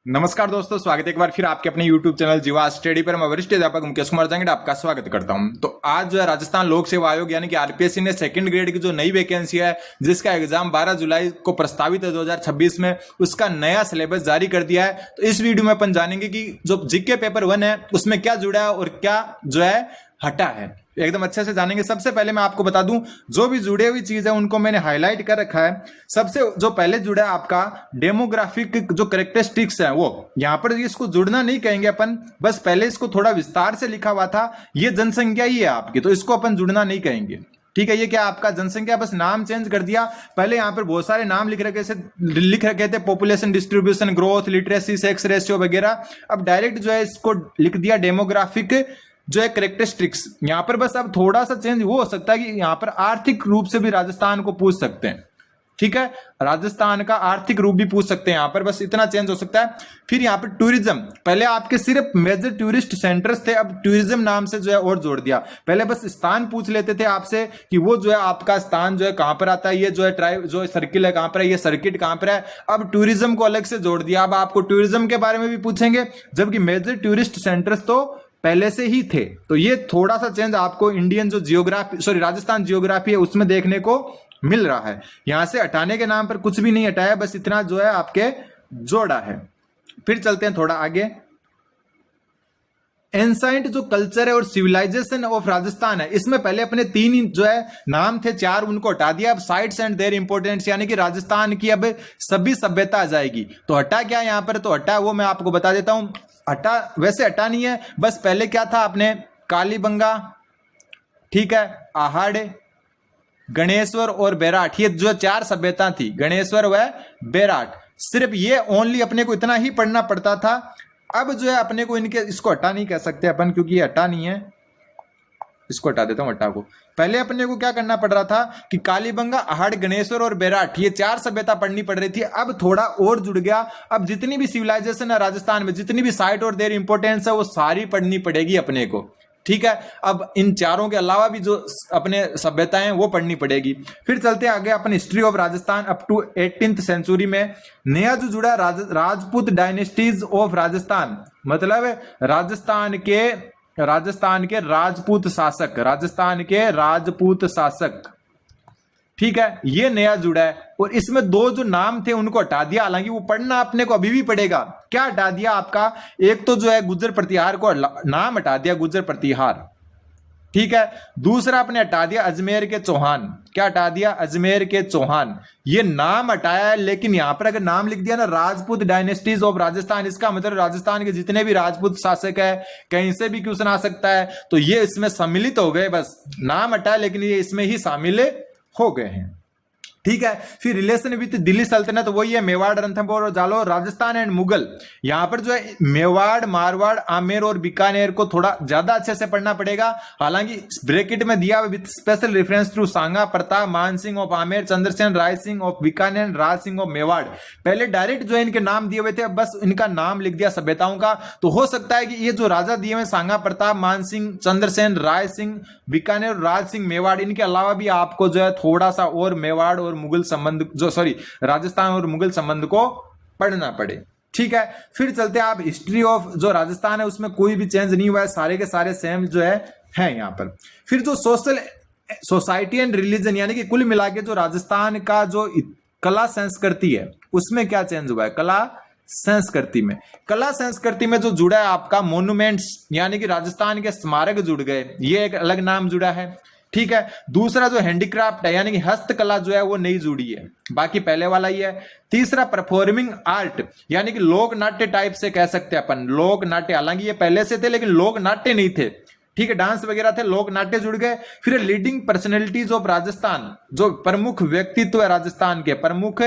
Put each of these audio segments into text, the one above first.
नमस्कार दोस्तों, स्वागत है एक बार फिर आपके अपने YouTube चैनल जीवा स्टडी पर। मैं वरिष्ठ अध्यापक मुकेश कुमार जांगड़ आपका स्वागत करता हूं। तो आज जो है राजस्थान लोक सेवा आयोग यानी कि आरपीएससी ने सेकंड ग्रेड की जो नई वैकेंसी है, जिसका एग्जाम 12 जुलाई को प्रस्तावित है 2026 में, उसका नया सिलेबस जारी कर दिया है। तो इस वीडियो में अपन जानेंगे कि जो जीके पेपर 1 है उसमें क्या जुड़ा है और क्या जो है हटा है, एकदम अच्छे से जानेंगे। सबसे पहले मैं आपको बता दूं, जो भी जुड़े हुई चीज है उनको मैंने हाईलाइट कर रखा है। सबसे जो पहले जुड़ा है आपका डेमोग्राफिक जो कैरेक्टरिस्टिक्स है, वो यहां पर इसको जुड़ना नहीं कहेंगे अपन, बस पहले इसको थोड़ा विस्तार से लिखा हुआ था। ये जनसंख्या ही है आपकी, तो इसको अपन जुड़ना नहीं कहेंगे। ठीक है, ये क्या आपका जनसंख्या, बस नाम चेंज कर दिया। पहले यहां पर बहुत सारे नाम लिख रखे थे, population distribution, growth, literacy, sex ratio वगैरह। अब डायरेक्ट जो है इसको लिख दिया डेमोग्राफिक जो है कैरेक्टरिस्टिक्स। यहां पर बस अब थोड़ा सा चेंज वो हो सकता है कि यहां पर आर्थिक रूप से भी राजस्थान को पूछ सकते हैं। ठीक है, राजस्थान का आर्थिक रूप भी पूछ सकते हैं यहां पर, बस इतना चेंज हो सकता है। फिर यहां पर टूरिज्म, पहले आपके सिर्फ मेजर टूरिस्ट सेंटर्स थे, अब टूरिज्म नाम से जो है और जोड़ दिया। पहले बस स्थान पूछ लेते थे आपसे कि वो जो है आपका स्थान जो है कहां पर आता है, ये जो है ट्राइब जो सर्किल है कहां पर है, ये सर्किट कहां पर है। अब टूरिज्म को अलग से जोड़ दिया, अब आपको टूरिज्म के बारे में भी पूछेंगे, जबकि मेजर टूरिस्ट सेंटर्स तो पहले से ही थे। तो ये थोड़ा सा चेंज आपको इंडियन जो जियोग्राफी राजस्थान जियोग्राफी है उसमें देखने को मिल रहा है। यहां से हटाने के नाम पर कुछ भी नहीं हटाया, बस इतना जो है आपके जोड़ा है। फिर चलते हैं थोड़ा आगे। एंसाइंट जो कल्चर है और सिविलाइजेशन ऑफ राजस्थान है, इसमें पहले अपने 3 जो है नाम थे, 4 उनको हटा दिया। अब साइट्स एंड देयर इंपोर्टेंस यानी कि राजस्थान की अब सभी सभ्यता आ जाएगी। तो हटा क्या यहां पर, तो हटा वो मैं आपको बता देता हूं। हटा वैसे हटा नहीं है, बस पहले क्या था आपने कालीबंगा, ठीक है, आहाड़, गणेश्वर और बेराट, ये जो 4 सभ्यता थी, गणेश्वर व बेराट, सिर्फ ये ओनली अपने को इतना ही पढ़ना पड़ता था। अब जो है अपने को इनके इसको हटा नहीं कह सकते अपन, क्योंकि ये हटा नहीं है, इसको हटा देता हूं हटा को। पहले अपने को क्या करना पड़ रहा था कि कालीबंगा, आहाड़, गणेश्वर और बेराट, ये 4 सभ्यता पढ़नी पड़ रही थी। अब थोड़ा और जुड़ गया। अब जितनी भी सिविलाइजेशन है राजस्थान में, जितनी भी साइट और देयर इंपोर्टेंस है, वो सारी पढ़नी पड़ेगी अपने को। ठीक है, अब इन 4 के अलावा भी जो अपने सभ्यताएं हैं वो पढ़नी पड़ेगी। फिर चलते हैं आगे अपन history of Rajasthan up to 18th century में। नया जो जुड़ा राजपूत डायनेस्टीज ऑफ राजस्थान, मतलब राजस्थान के राजपूत शासक, राजस्थान के राजपूत शासक, ठीक है, ये नया जुड़ा है। और इसमें 2 जो नाम थे उनको हटा दिया, हालांकि वो पढ़ना अपने को अभी भी पड़ेगा। क्या हटा दिया आपका, एक तो जो है गुर्जर प्रतिहार को नाम हटा दिया, गुर्जर प्रतिहार, ठीक है। दूसरा आपने हटा दिया अजमेर के चौहान, क्या हटा दिया, अजमेर के चौहान, ये नाम हटाया है। लेकिन यहां पर अगर नाम लिख दिया ना राजपूत डायनेस्टीज ऑफ राजस्थान, इसका मतलब राजस्थान के जितने भी राजपूत शासक है कहीं से भी क्वेश्चन आ सकता है, तो ये इसमें सम्मिलित हो गए। बस नाम हटाया लेकिन ये इसमें ही शामिल हो गए हैं। ठीक है, फिर रिलेशन विद दिल्ली सल्तनत, तो वही है मेवाड़, रणथंभौर और जालौर, राजस्थान एंड मुगल। यहां पर जो है मेवाड़, मारवाड़, आमेर और बीकानेर को थोड़ा ज्यादा अच्छे से पढ़ना पड़ेगा। हालांकि ब्रैकेट में दिया with special reference to Sanga Pratap, Man Singh of Amer, Chandrasen, Rai Singh of Bikaner, Raj Singh of Mewar. पहले डायरेक्ट जो है इनके नाम दिए हुए थे, अब बस इनका नाम लिख दिया सभ्यताओं का। तो हो सकता है कि ये जो राजा दिए हुए सांगा प्रताप, मान सिंह, चंद्रसेन, राय सिंह, बीकानेर, राज सिंह, मेवाड़, इनके अलावा भी आपको जो है थोड़ा सा और मेवाड़ और मुगल संबंध राजस्थान और मुगल संबंध को पढ़ना पड़े। ठीक है, फिर चलते हैं आप हिस्ट्री ऑफ जो राजस्थान है, उसमें कोई भी चेंज नहीं हुआ है, सारे के सारे सेम जो है यहां पर। फिर जो सोसाइटी एंड रिलीजन, यानी कि कुल मिला के जो राजस्थान का जो कला संस्कृति है उसमें क्या चेंज हुआ है, कला संस्कृति में जो जुड़ा है आपका मोन्यूमेंट्स, यानी कि राजस्थान के स्मारक जुड़ गए, ये एक अलग नाम जुड़ा है। ठीक है, दूसरा जो हैंडीक्राफ्ट है यानी कि हस्तकला जो है वो नई जुड़ी है, बाकी पहले वाला ही है। तीसरा परफॉर्मिंग आर्ट, यानी कि लोक नाट्य टाइप से कह सकते हैं अपन, लोक नाट्य, हालांकि ये पहले से थे लेकिन लोक नाट्य नहीं थे। ठीक है, डांस वगैरह थे, लोक नाट्य जुड़ गए। फिर लीडिंग पर्सनैलिटीज ऑफ राजस्थान, जो प्रमुख व्यक्तित्व है राजस्थान के, प्रमुख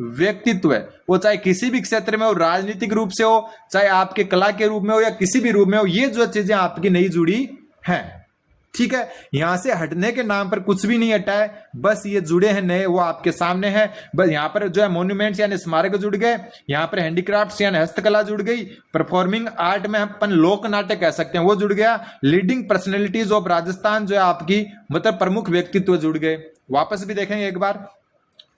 व्यक्तित्व है, वो चाहे किसी भी क्षेत्र में हो, राजनीतिक रूप से हो, चाहे आपके कला के रूप में हो या किसी भी रूप में हो, ये जो चीजें आपकी नई जुड़ी हैं। ठीक है, यहां से हटने के नाम पर कुछ भी नहीं हटा है, बस ये जुड़े हैं नए, वो आपके सामने है। बस यहां पर जो है मोन्यूमेंट्स यानी स्मारक जुड़ गए, यहां पर हैंडीक्राफ्ट्स यानी हस्तकला जुड़ गई, परफॉर्मिंग आर्ट में अपन लोक नाट्य कह सकते हैं वो जुड़ गया, लीडिंग पर्सनैलिटीज ऑफ राजस्थान जो है आपकी मतलब प्रमुख व्यक्तित्व जुड़ गए। वापस भी देखेंगे एक बार,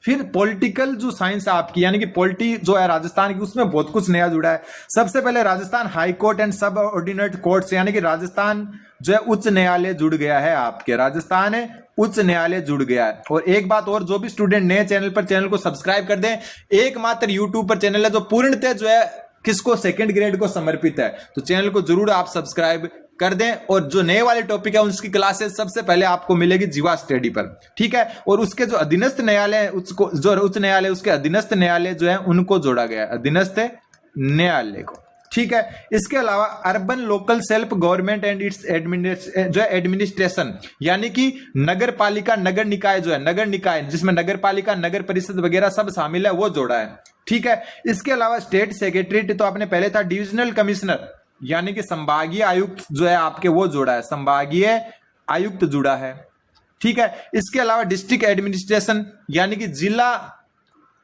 फिर पॉलिटिकल जो साइंस है आपकी, यानी कि पॉलिटी जो है राजस्थान की, उसमें बहुत कुछ नया जुड़ा है। सबसे पहले राजस्थान हाई कोर्ट एंड सब ऑर्डिनेट कोर्ट से, यानी कि राजस्थान जो है उच्च न्यायालय जुड़ गया है आपके, राजस्थान है उच्च न्यायालय जुड़ गया है। और एक बात और, जो भी स्टूडेंट नए चैनल पर, चैनल को सब्सक्राइब कर दें। एकमात्र यूट्यूब पर चैनल है जो पूर्णतः जो है किसको, सेकंड ग्रेड को समर्पित है, तो चैनल को जरूर आप सब्सक्राइब कर दें। और जो नए वाले टॉपिक है उसकी क्लासेस सबसे पहले आपको मिलेगी जीवा स्टडी पर, ठीक है। और उसके जो अधीनस्थ न्यायालय, उसको जो उच्च न्यायालय, उसके अधीनस्थ न्यायालय जो है उनको जोड़ा गया है, अधीनस्थ न्यायालय को, ठीक है। इसके अलावा urban local self government and it's जो है एडमिनिस्ट्रेशन, यानी कि नगर पालिका, नगर निकाय जो है, नगर निकाय जिसमें नगर पालिका, नगर परिषद वगैरह सब शामिल है, वो जोड़ा है, ठीक है। इसके अलावा स्टेट सेक्रेटरीट तो आपने पहले था, डिविजनल कमिश्नर यानी कि संभागीय आयुक्त जो है आपके, वो जोड़ा है, संभागीय आयुक्त जुड़ा है, ठीक है। इसके अलावा डिस्ट्रिक्ट एडमिनिस्ट्रेशन यानी कि जिला,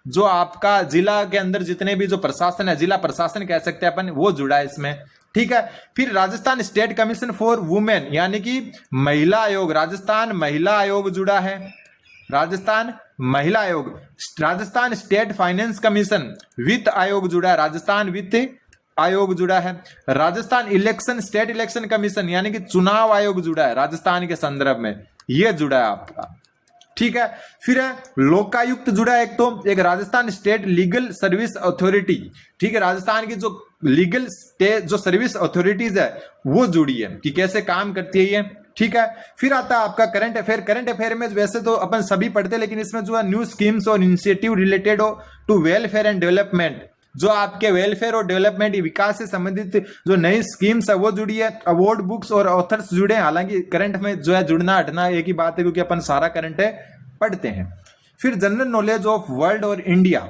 जो आपका जिला के अंदर जितने भी जो प्रशासन है, जिला प्रशासन कह सकते हैं अपन, वो जुड़ा है इसमें, ठीक है। फिर Rajasthan state commission for women यानी कि महिला आयोग, राजस्थान महिला आयोग जुड़ा है, राजस्थान महिला आयोग। राजस्थान स्टेट फाइनेंस कमीशन वित्त आयोग जुड़ा है, राजस्थान वित्त आयोग जुड़ा है। Rajasthan election state election commission यानी कि चुनाव आयोग जुड़ा है, राजस्थान के संदर्भ में ये जुड़ा है आपका, ठीक है। फिर है लोकायुक्त जुड़ा है एक Rajasthan state legal service authority, ठीक है। राजस्थान की जो लीगल जो सर्विस अथॉरिटीज है वो जुड़ी है कि कैसे काम करती है ये, ठीक है। फिर आता है आपका करंट अफेयर। करंट अफेयर में वैसे तो अपन सभी पढ़ते हैं, लेकिन इसमें जो है न्यू स्कीम्स और इनिशिएटिव रिलेटेड हो टू वेलफेयर एंड डेवलपमेंट, जो आपके वेलफेयर और डेवलपमेंट विकास से संबंधित जो नई स्कीम्स है वो जुड़ी है। अवार्ड बुक्स और ऑथर्स जुड़े हैं, हालांकि करंट में जो है जुड़ना हटना एक ही बात है, क्योंकि अपन सारा करंट है पढ़ते हैं। फिर जनरल नॉलेज ऑफ वर्ल्ड और इंडिया,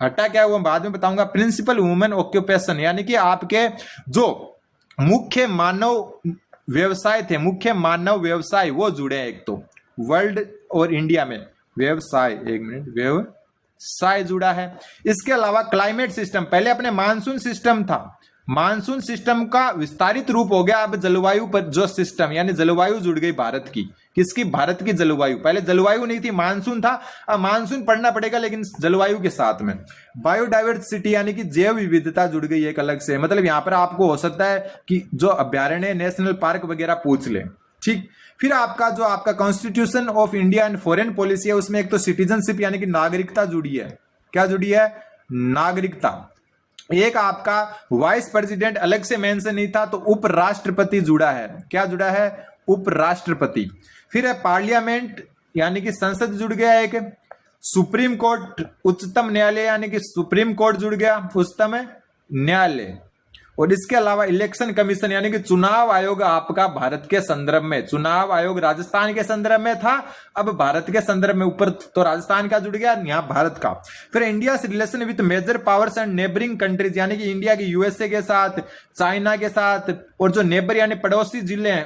हटा क्या है वो बाद में बताऊंगा। प्रिंसिपल वुमेन ऑक्यूपेशन यानी कि आपके जो मुख्य मानव व्यवसाय थे, मुख्य मानव व्यवसाय वो जुड़े हैं एक तो वर्ल्ड और इंडिया में, व्यवसाय, एक मिनट, व्यवसाय जुड़ा है। इसके अलावा क्लाइमेट सिस्टम, पहले अपने मानसून सिस्टम था, मानसून सिस्टम का विस्तारित रूप हो गया अब जलवायु पर जो सिस्टम, यानी जलवायु जुड़ गई भारत की, किसकी, भारत की जलवायु। पहले जलवायु नहीं थी, मानसून था, अब मानसून पढ़ना पड़ेगा लेकिन जलवायु के साथ में। बायोडाइवर्सिटी यानी कि जैव विविधता जुड़ गई एक अलग से, मतलब यहां पर आपको हो सकता है कि जो अभ्यारण्य, नेशनल पार्क वगैरह पूछ ले, ठीक। फिर आपका जो आपका constitution of India and foreign policy है, उसमें एक तो सिटीजनशिप यानी कि नागरिकता जुड़ी है, क्या जुड़ी है, नागरिकता। एक आपका वाइस प्रेसिडेंट अलग से मेंशन नहीं था, तो उपराष्ट्रपति जुड़ा है, क्या जुड़ा है, उपराष्ट्रपति। फिर है पार्लियामेंट यानी कि संसद जुड़ गया एक। सुप्रीम कोर्ट, उच्चतम न्यायालय यानी कि सुप्रीम कोर्ट जुड़ गया, उच्चतम न्यायालय। और इसके अलावा इलेक्शन कमीशन यानी कि चुनाव आयोग आपका भारत के संदर्भ में, चुनाव आयोग राजस्थान के संदर्भ में था, अब भारत के संदर्भ में, ऊपर तो राजस्थान का जुड़ गया, यहाँ भारत का। फिर India relation with major powers and neighbouring countries यानी कि इंडिया की यूएसए के साथ, चाइना के साथ, और जो नेबर यानी पड़ोसी जिले हैं,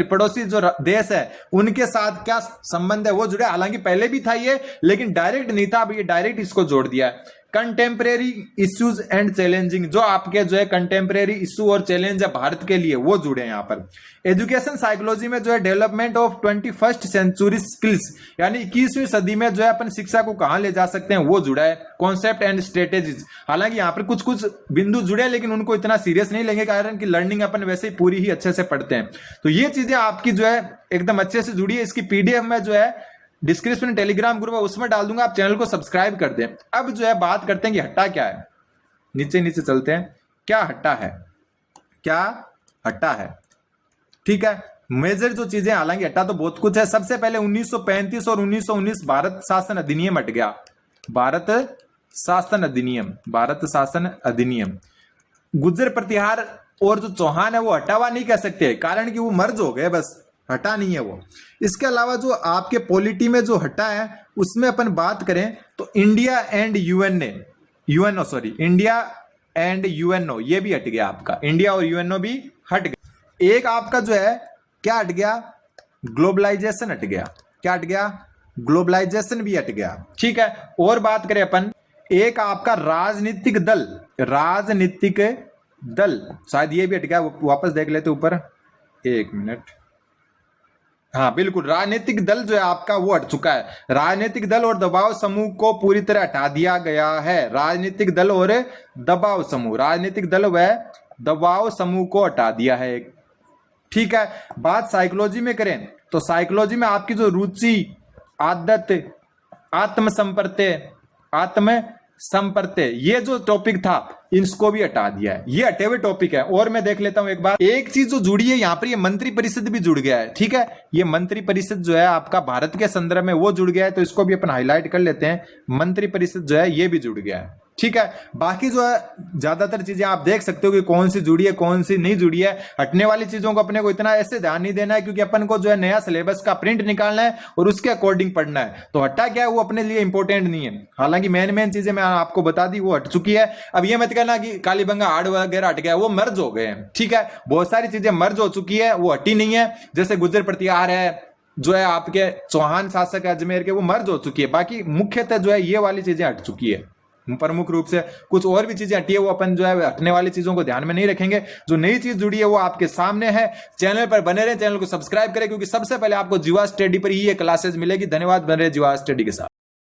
पड़ोसी जो देश है उनके साथ क्या संबंध है वो जुड़े। हालांकि पहले भी था ये, लेकिन डायरेक्ट नहीं था, अब ये डायरेक्ट इसको जोड़ दिया है। कंटेम्परेरी इश्यूज एंड चैलेंजिंग, जो आपके जो है कंटेम्परेरी इश्यू और चैलेंज है भारत के लिए, वो जुड़े हैं यहाँ पर। एजुकेशन साइकोलॉजी में जो है development of 21st century skills यानी 21वीं सदी में जो है अपन शिक्षा को कहां ले जा सकते हैं, वो जुड़ा है। कॉन्सेप्ट एंड स्ट्रेटेजीज, हालांकि यहाँ पर कुछ कुछ बिंदु जुड़े हैं, लेकिन उनको इतना सीरियस नहीं लेंगे, कारण कि लर्निंग अपन वैसे ही पूरी ही अच्छे से पढ़ते हैं। तो ये चीजें आपकी जो है एकदम अच्छे से जुड़ी है। इसकी पीडीएफ में जो है डिस्क्रिप्शन में टेलीग्राम ग्रुप है, उसमें डाल दूंगा, आप चैनल को सब्सक्राइब कर दें। अब जो है बात करते हैं कि हट्टा क्या है, नीचे नीचे चलते हैं, क्या हट्टा है, क्या हट्टा है, ठीक है। मेजर जो चीजें, हालांकि हट्टा तो बहुत कुछ है। सबसे पहले 1935 और 1919 भारत शासन अधिनियम हट गया, भारत शासन अधिनियम, भारत शासन अधिनियम। गुर्जर प्रतिहार और जो चौहान है वो हटावा नहीं कह सकते, कारण कि वो मर्ज हो गए, बस हटा नहीं है वो। इसके अलावा जो आपके पॉलिटी में जो हटा है उसमें अपन बात करें तो India and India and UNO ये भी हट गया आपका, इंडिया और यूएनओ भी हट गया। एक आपका जो है क्या हट गया, ग्लोबलाइजेशन हट गया, क्या हट गया, ग्लोबलाइजेशन भी हट गया, ठीक है। और बात करें अपन, एक आपका राजनीतिक दल शायद ये भी हट गया, वापस देख लेते ऊपर, एक मिनट, हाँ बिल्कुल, राजनीतिक दल जो है आपका वो हट चुका है। राजनीतिक दल और दबाव समूह को पूरी तरह हटा दिया गया है। राजनीतिक दल और दबाव समूह, राजनीतिक दल व दबाव समूह को हटा दिया है। ठीक है, बात साइकोलॉजी में करें तो साइकोलॉजी में आपकी जो रुचि, आदत, आत्म संपर्त्य, ये जो टॉपिक था इसको भी हटा दिया है। ये हटे हुए टॉपिक है। और मैं देख लेता हूं एक बार, एक चीज जो जुड़ी है यहाँ पर, ये मंत्री परिषद भी जुड़ गया है। ठीक है, ये मंत्री परिषद जो है आपका भारत के संदर्भ में वो जुड़ गया है, तो इसको भी अपन हाईलाइट कर लेते हैं। मंत्री परिषद जो है ये भी जुड़ गया है। ठीक है, बाकी जो है ज्यादातर चीजें आप देख सकते हो कि कौन सी जुड़ी है कौन सी नहीं जुड़ी है। हटने वाली चीजों को अपने को इतना ऐसे ध्यान नहीं देना है, क्योंकि अपन को जो है नया सिलेबस का प्रिंट निकालना है और उसके अकॉर्डिंग पढ़ना है। तो हटा क्या है वो अपने लिए इंपॉर्टेंट नहीं है। हालांकि मेन चीजें मैं आपको बता दी वो हट चुकी है। अब ये मत कहना कि कालीबंगा हाड़ वगैरह हट गया, वो मर्ज हो गए हैं। ठीक है, बहुत सारी चीजें मर्ज हो चुकी है, वो हटी नहीं है। जैसे गुर्जर प्रतिहार है, जो है आपके चौहान शासक है अजमेर के, वो मर्ज हो चुकी है। बाकी मुख्यतः जो है ये वाली चीजें हट चुकी है प्रमुख रूप से। कुछ और भी चीजें हटी है वो अपन जो है हटने वाली चीजों को ध्यान में नहीं रखेंगे। जो नई चीज जुड़ी है वो आपके सामने है। चैनल पर बने रहे, चैनल को सब्सक्राइब करें, क्योंकि सबसे पहले आपको जीवा स्टडी पर ही ये क्लासेस मिलेगी। धन्यवाद, बने रहे जीवा स्टडी के साथ।